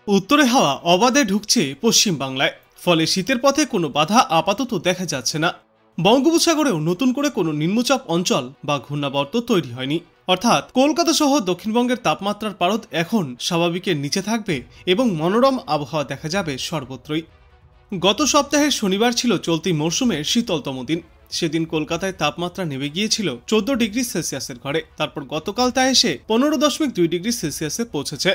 উত্তরে হাওয়া অবাধে ঢুকছে পশ্চিম বাংলায়, ফলে শীতের পথে কোনো বাধা আপাতত দেখা যাচ্ছে না। বঙ্গোপসাগরেও নতুন করে কোনো নিম্নচাপ অঞ্চল বা ঘূর্ণাবর্ত তৈরি হয়নি, অর্থাৎ কলকাতা সহ দক্ষিণবঙ্গের তাপমাত্রার পারদ এখন স্বাভাবিকের নিচে থাকবে এবং মনোরম আবহাওয়া দেখা যাবে সর্বত্রই। গত সপ্তাহের শনিবার ছিল চলতি মরশুমের শীতলতম দিন। সেদিন কলকাতায় তাপমাত্রা নেমে গিয়েছিল 14 ডিগ্রি সেলসিয়াসের ঘরে। তারপর গতকাল তা এসে 15.2 ডিগ্রি সেলসিয়াসে পৌঁছেছে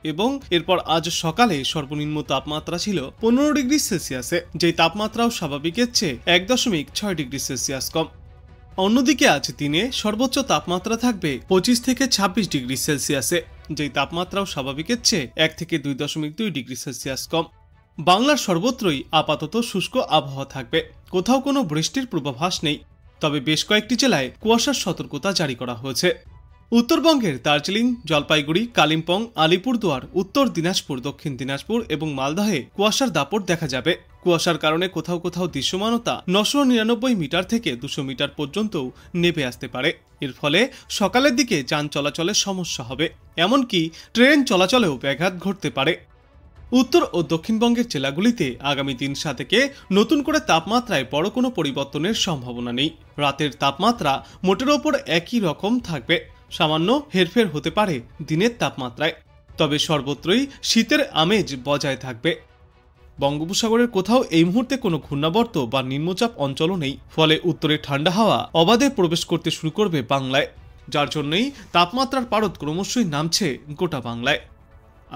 এবং এরপর আজ সকালে সর্বনিম্ন তাপমাত্রা ছিল 15 ডিগ্রি সেলসিয়াসে, যেই তাপমাত্রাও স্বাভাবিকের চেয়ে 1.6 ডিগ্রি সেলসিয়াস কম। অন্যদিকে আজ দিনে সর্বোচ্চ তাপমাত্রা থাকবে 25 থেকে 26 ডিগ্রি সেলসিয়াসে, যেই তাপমাত্রাও স্বাভাবিকের চেয়ে 1 থেকে 2.2 ডিগ্রি সেলসিয়াস কম। বাংলার সর্বত্রই আপাতত শুষ্ক আবহাওয়া থাকবে, কোথাও কোনো বৃষ্টির পূর্বাভাস নেই, তবে বেশ কয়েকটি জেলায় কুয়াশার সতর্কতা জারি করা হয়েছে। উত্তরবঙ্গের দার্জিলিং, জলপাইগুড়ি, কালিম্পং, আলিপুরদুয়ার, উত্তর দিনাজপুর, দক্ষিণ দিনাজপুর এবং মালদহে কুয়াশার দাপট দেখা যাবে। কুয়াশার কারণে কোথাও কোথাও দৃশ্যমানতা 999 মিটার থেকে 200 মিটার পর্যন্তও নেমে আসতে পারে। এর ফলে সকালের দিকে যান চলাচলের সমস্যা হবে, এমনকি ট্রেন চলাচলেও ব্যাঘাত ঘটতে পারে। উত্তর ও দক্ষিণবঙ্গের জেলাগুলিতে আগামী 3 থেকে নতুন করে তাপমাত্রায় বড় কোনো পরিবর্তনের সম্ভাবনা নেই। রাতের তাপমাত্রা মোটের ওপর একই রকম থাকবে, সামান্য হেরফের হতে পারে দিনের তাপমাত্রায়, তবে সর্বত্রই শীতের আমেজ বজায় থাকবে। বঙ্গোপসাগরের কোথাও এই মুহূর্তে কোনো ঘূর্ণাবর্ত বা নিম্নচাপ অঞ্চলও নেই, ফলে উত্তরে ঠান্ডা হাওয়া অবাধে প্রবেশ করতে শুরু করবে বাংলায়, যার জন্যই তাপমাত্রার পারদ ক্রমশই নামছে গোটা বাংলায়।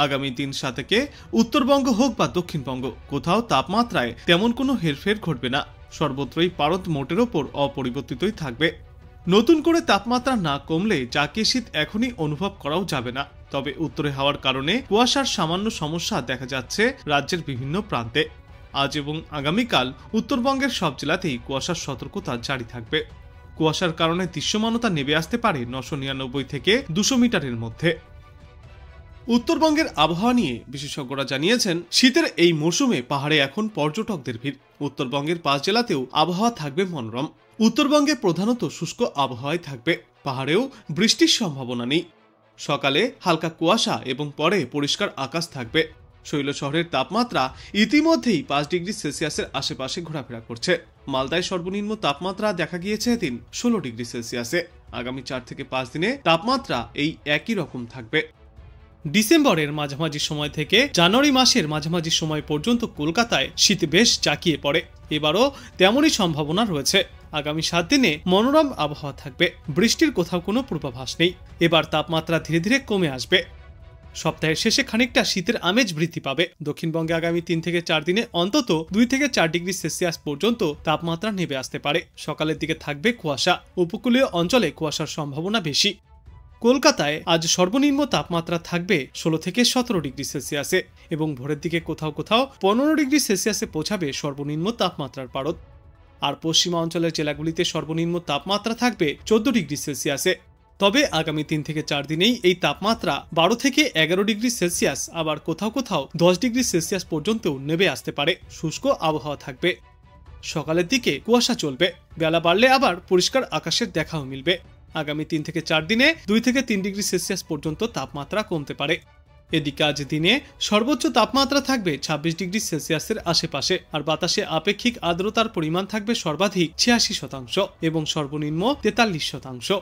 আগামী 3 থেকে উত্তরবঙ্গ হোক বা দক্ষিণবঙ্গ, কোথাও তাপমাত্রায় তেমন কোনো হেরফের ঘটবে না, সর্বত্রই পারদ মোটের ওপর অপরিবর্তিতই থাকবে। নতুন করে তাপমাত্রা না কমলে যাকে শীত এখনই অনুভব করাও যাবে না, তবে উত্তরে হাওয়ার কারণে কুয়াশার সামান্য সমস্যা দেখা যাচ্ছে রাজ্যের বিভিন্ন প্রান্তে। আজ এবং আগামীকাল উত্তরবঙ্গের সব জেলাতেই কুয়াশার সতর্কতা জারি থাকবে। কুয়াশার কারণে দৃশ্যমানতা নেমে আসতে পারে 999 থেকে 200 মিটারের মধ্যে। উত্তরবঙ্গের আবহাওয়া নিয়ে বিশেষজ্ঞরা জানিয়েছেন, শীতের এই মৌসুমে পাহাড়ে এখন পর্যটকদের ভিড়। উত্তরবঙ্গের 5 জেলাতেও আবহাওয়া থাকবে মনোরম। উত্তরবঙ্গে প্রধানত শুষ্ক আবহাওয়ায় থাকবে, পাহাড়েও বৃষ্টির সম্ভাবনা নেই। সকালে হালকা কুয়াশা এবং পরে পরিষ্কার আকাশ থাকবে। শৈল শহরের তাপমাত্রা ইতিমধ্যেই 5 ডিগ্রি সেলসিয়াসের আশেপাশে ঘোরাফেরা করছে। মালদায় সর্বনিম্ন তাপমাত্রা দেখা গিয়েছে এদিন 16 ডিগ্রি সেলসিয়াসে। আগামী 4 থেকে 5 দিনে তাপমাত্রা এই একই রকম থাকবে। ডিসেম্বরের মাঝামাঝি সময় থেকে জানুয়ারি মাসের মাঝামাঝি সময় পর্যন্ত কলকাতায় শীত বেশ জাঁকিয়ে পড়ে। এবারও তেমনই সম্ভাবনা রয়েছে। আগামী 7 দিনে মনোরম আবহাওয়া থাকবে, বৃষ্টির কোথাও কোনো পূর্বাভাস নেই। এবার তাপমাত্রা ধীরে ধীরে কমে আসবে। সপ্তাহের শেষে খানিকটা শীতের আমেজ বৃদ্ধি পাবে। দক্ষিণবঙ্গে আগামী 3 থেকে 4 দিনে অন্তত 2 থেকে 4 ডিগ্রি সেলসিয়াস পর্যন্ত তাপমাত্রা নেমে আসতে পারে। সকালের দিকে থাকবে কুয়াশা, উপকূলীয় অঞ্চলে কুয়াশার সম্ভাবনা বেশি। কলকাতায় আজ সর্বনিম্ন তাপমাত্রা থাকবে 16 থেকে 17 ডিগ্রি সেলসিয়াসে এবং ভোরের দিকে কোথাও কোথাও 15 ডিগ্রি সেলসিয়াসে পৌঁছাবে সর্বনিম্ন তাপমাত্রার পারদ। আর পশ্চিমা অঞ্চলের জেলাগুলিতে সর্বনিম্ন তাপমাত্রা থাকবে 14 ডিগ্রি সেলসিয়াসে। তবে আগামী 3 থেকে 4 দিনেই এই তাপমাত্রা 12 থেকে 11 ডিগ্রি সেলসিয়াস, আবার কোথাও কোথাও 10 ডিগ্রি সেলসিয়াস পর্যন্তও নেমে আসতে পারে। শুষ্ক আবহাওয়া থাকবে, সকালের দিকে কুয়াশা চলবে, বেলা বাড়লে আবার পরিষ্কার আকাশের দেখাও মিলবে। আগামী 3 থেকে 4 দিনে 2 থেকে 3 ডিগ্রি সেলসিয়াস পর্যন্ত তাপমাত্রা কমতে পারে। এদিকে আজ দিনে সর্বোচ্চ তাপমাত্রা থাকবে 26 ডিগ্রি সেলসিয়াসের আশেপাশে, আর বাতাসে আপেক্ষিক আর্দ্রতার পরিমাণ থাকবে সর্বাধিক 86% এবং সর্বনিম্ন 43%।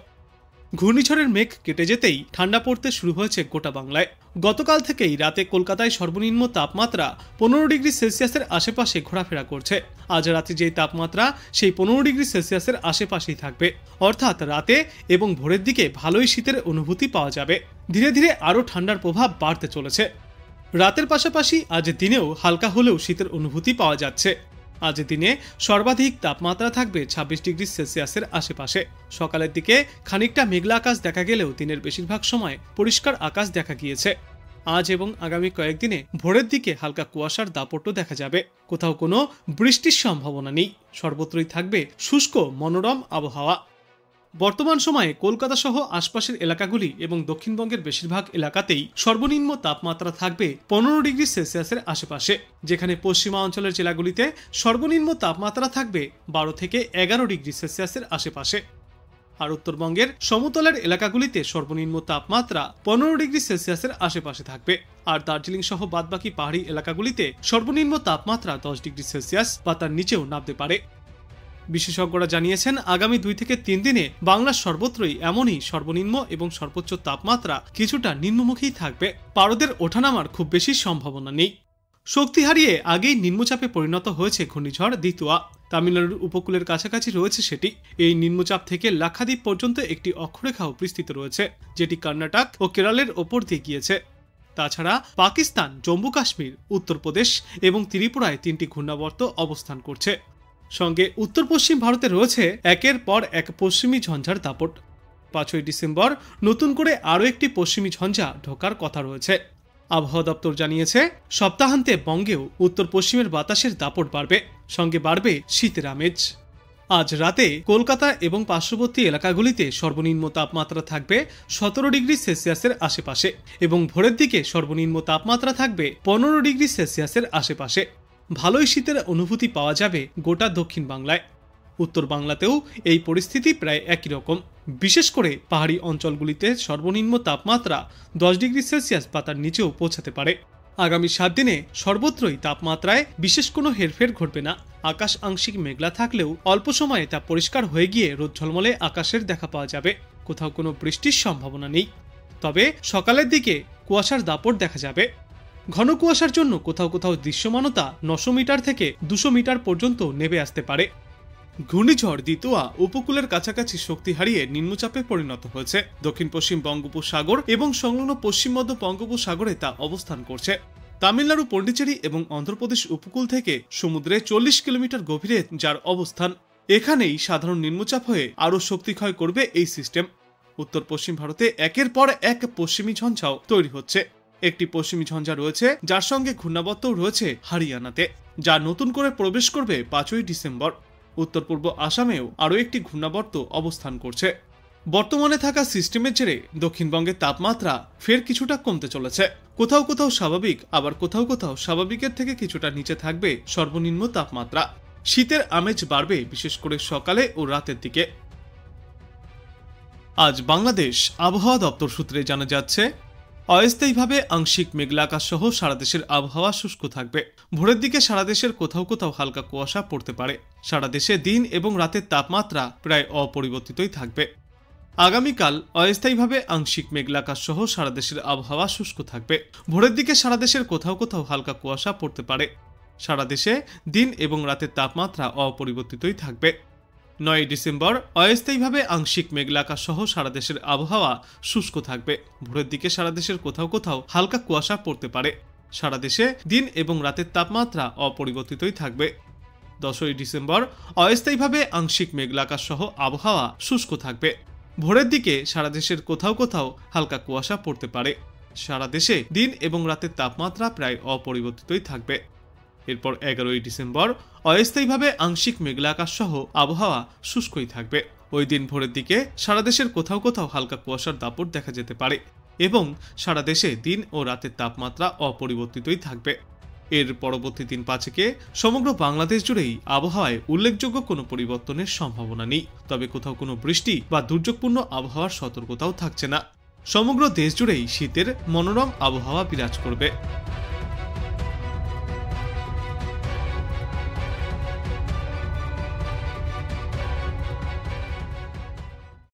ঘূর্ণিঝড়ের মেঘ কেটে যেতেই ঠান্ডা পড়তে শুরু হয়েছে গোটা বাংলায়। গতকাল থেকেই রাতে কলকাতায় সর্বনিম্ন তাপমাত্রা 15 ডিগ্রি সেলসিয়াসের আশেপাশে ঘোরাফেরা করছে। আজ রাতে যেই তাপমাত্রা সেই 15 ডিগ্রি সেলসিয়াসের আশেপাশেই থাকবে, অর্থাৎ রাতে এবং ভোরের দিকে ভালোই শীতের অনুভূতি পাওয়া যাবে। ধীরে ধীরে আরও ঠান্ডার প্রভাব বাড়তে চলেছে। রাতের পাশাপাশি আজ দিনেও হালকা হলেও শীতের অনুভূতি পাওয়া যাচ্ছে। আজ দিনে সর্বাধিক তাপমাত্রা থাকবে 26 ডিগ্রি সেলসিয়াসের আশেপাশে। সকালের দিকে খানিকটা মেঘলা আকাশ দেখা গেলেও দিনের বেশিরভাগ সময় পরিষ্কার আকাশ দেখা গিয়েছে। আজ এবং আগামী কয়েকদিনে ভোরের দিকে হালকা কুয়াশার দাপটও দেখা যাবে, কোথাও কোনো বৃষ্টির সম্ভাবনা নেই। সর্বত্রই থাকবে শুষ্ক মনোরম আবহাওয়া। বর্তমান সময়ে কলকাতা সহ আশপাশের এলাকাগুলি এবং দক্ষিণবঙ্গের বেশিরভাগ এলাকাতেই সর্বনিম্ন তাপমাত্রা থাকবে 15 ডিগ্রি সেলসিয়াসের আশেপাশে, যেখানে পশ্চিমা অঞ্চলের জেলাগুলিতে সর্বনিম্ন তাপমাত্রা থাকবে 12 থেকে 11 ডিগ্রি সেলসিয়াসের আশেপাশে। আর উত্তরবঙ্গের সমতলের এলাকাগুলিতে সর্বনিম্ন তাপমাত্রা 15 ডিগ্রি সেলসিয়াসের আশেপাশে থাকবে। আর দার্জিলিং সহ বাদবাকি পাহাড়ি এলাকাগুলিতে সর্বনিম্ন তাপমাত্রা 10 ডিগ্রি সেলসিয়াস বা তার নিচেও নামতে পারে। বিশেষজ্ঞরা জানিয়েছেন, আগামী 2 থেকে 3 দিনে বাংলার সর্বত্রই এমনই সর্বনিম্ন এবং সর্বোচ্চ তাপমাত্রা কিছুটা নিম্নমুখী থাকবে। পারদের ওঠানামার খুব বেশি সম্ভাবনা নেই। শক্তি হারিয়ে আগেই নিম্নচাপে পরিণত হয়েছে ঘূর্ণিঝড় দিতুয়া। তামিলনাড়ুর উপকূলের কাছাকাছি রয়েছে সেটি। এই নিম্নচাপ থেকে লাক্ষাদ্বীপ পর্যন্ত একটি অক্ষরেখাও বিস্তৃত রয়েছে, যেটি কর্ণাটক ও কেরলের ওপর দিয়ে গিয়েছে। তাছাড়া পাকিস্তান, জম্মু কাশ্মীর, উত্তরপ্রদেশ এবং ত্রিপুরায় 3টি ঘূর্ণাবর্ত অবস্থান করছে। সঙ্গে উত্তর পশ্চিম ভারতে রয়েছে একের পর এক পশ্চিমী ঝঞ্ঝার দাপট। 5ই ডিসেম্বর নতুন করে আরও একটি পশ্চিমী ঝঞ্ঝা ঢোকার কথা রয়েছে। আবহাওয়া দপ্তর জানিয়েছে, সপ্তাহান্তে বঙ্গেও উত্তর পশ্চিমের বাতাসের দাপট বাড়বে, সঙ্গে বাড়বে শীতের আমেজ। আজ রাতে কলকাতা এবং পার্শ্ববর্তী এলাকাগুলিতে সর্বনিম্ন তাপমাত্রা থাকবে 17 ডিগ্রি সেলসিয়াসের আশেপাশে এবং ভোরের দিকে সর্বনিম্ন তাপমাত্রা থাকবে 15 ডিগ্রি সেলসিয়াসের আশেপাশে। ভালোই শীতের অনুভূতি পাওয়া যাবে গোটা দক্ষিণ বাংলায়। উত্তর বাংলাতেও এই পরিস্থিতি প্রায় একই রকম। বিশেষ করে পাহাড়ি অঞ্চলগুলিতে সর্বনিম্ন তাপমাত্রা 10 ডিগ্রি সেলসিয়াস বা তার নিচেও পৌঁছাতে পারে। আগামী 7 দিনে সর্বত্রই তাপমাত্রায় বিশেষ কোনো হেরফের ঘটবে না। আকাশ আংশিক মেঘলা থাকলেও অল্প সময়ে তা পরিষ্কার হয়ে গিয়ে রোদ ঝলমলে আকাশের দেখা পাওয়া যাবে। কোথাও কোনো বৃষ্টির সম্ভাবনা নেই। তবে সকালের দিকে কুয়াশার দাপট দেখা যাবে। ঘন কুয়াশার জন্য কোথাও কোথাও দৃশ্যমানতা 900 মিটার থেকে 200 মিটার পর্যন্ত নেমে আসতে পারে। ঘূর্ণিঝড় দিতুয়া উপকূলের কাছাকাছি শক্তি হারিয়ে নিম্নচাপে পরিণত হয়েছে। দক্ষিণ পশ্চিম বঙ্গোপসাগর এবং সংলগ্ন পশ্চিম মধ্য বঙ্গোপসাগরে তা অবস্থান করছে। তামিলনাড়ু, পন্ডিচেরি এবং অন্ধ্রপ্রদেশ উপকূল থেকে সমুদ্রে 40 কিলোমিটার গভীরে যার অবস্থান। এখানেই সাধারণ নিম্নচাপ হয়ে আরও শক্তি ক্ষয় করবে এই সিস্টেম। উত্তর পশ্চিম ভারতে একের পর এক পশ্চিমী ঝঞ্ঝাও তৈরি হচ্ছে। একটি পশ্চিমী ঝঞ্ঝা রয়েছে যার সঙ্গে ঘূর্ণাবর্তও রয়েছে হরিয়ানাতে, যা নতুন করে প্রবেশ করবে 5ই ডিসেম্বর। উত্তর পূর্ব আসামেও আরও একটি ঘূর্ণাবর্ত অবস্থান করছে। বর্তমানে থাকা সিস্টেমের জেরে দক্ষিণবঙ্গের তাপমাত্রা ফের কিছুটা কমতে চলেছে। কোথাও কোথাও স্বাভাবিক, আবার কোথাও কোথাও স্বাভাবিকের থেকে কিছুটা নিচে থাকবে সর্বনিম্ন তাপমাত্রা। শীতের আমেজ বাড়বে বিশেষ করে সকালে ও রাতের দিকে। আজ বাংলাদেশ আবহাওয়া দপ্তর সূত্রে জানা যাচ্ছে, অস্থায়ীভাবে আংশিক মেঘলা আকাশ সহ সারা দেশের আবহাওয়া শুষ্ক থাকবে। ভোরের দিকে সারা দেশের কোথাও কোথাও হালকা কুয়াশা পড়তে পারে। সারা দেশে দিন এবং রাতের তাপমাত্রা প্রায় অপরিবর্তিতই থাকবে। আগামীকাল অস্থায়ীভাবে আংশিক মেঘলা আকাশ সহ সারা দেশের আবহাওয়া শুষ্ক থাকবে। ভোরের দিকে সারা দেশের কোথাও কোথাও হালকা কুয়াশা পড়তে পারে। সারা দেশে দিন এবং রাতের তাপমাত্রা অপরিবর্তিতই থাকবে। 9ই ডিসেম্বর অস্থায়ীভাবে আংশিক মেঘলা আকাশ সহ সারা দেশের আবহাওয়া শুষ্ক থাকবে। ভোরের দিকে সারা দেশের কোথাও কোথাও হালকা কুয়াশা পড়তে পারে। সারা দেশে দিন এবং রাতের তাপমাত্রা অপরিবর্তিতই থাকবে। 10ই ডিসেম্বর অস্থায়ীভাবে আংশিক মেঘলা আকাশ সহ আবহাওয়া শুষ্ক থাকবে। ভোরের দিকে সারা দেশের কোথাও কোথাও হালকা কুয়াশা পড়তে পারে। সারা দেশে দিন এবং রাতের তাপমাত্রা প্রায় অপরিবর্তিতই থাকবে। এরপর 11ই ডিসেম্বর অস্থায়ীভাবে আংশিক মেঘলা আকাশ সহ আবহাওয়া শুষ্কই থাকবে। ওই দিন ভোরের দিকে সারা দেশের কোথাও কোথাও হালকা কুয়াশার দাপট দেখা যেতে পারে এবং সারা দেশে দিন ও রাতের তাপমাত্রা অপরিবর্তিতই থাকবে। এর পরবর্তী দিন 5কে সমগ্র বাংলাদেশ জুড়েই আবহাওয়ায় উল্লেখযোগ্য কোনো পরিবর্তনের সম্ভাবনা নেই। তবে কোথাও কোনো বৃষ্টি বা দুর্যোগপূর্ণ আবহাওয়ার সতর্কতাও থাকছে না। সমগ্র দেশ জুড়েই শীতের মনোরম আবহাওয়া বিরাজ করবে।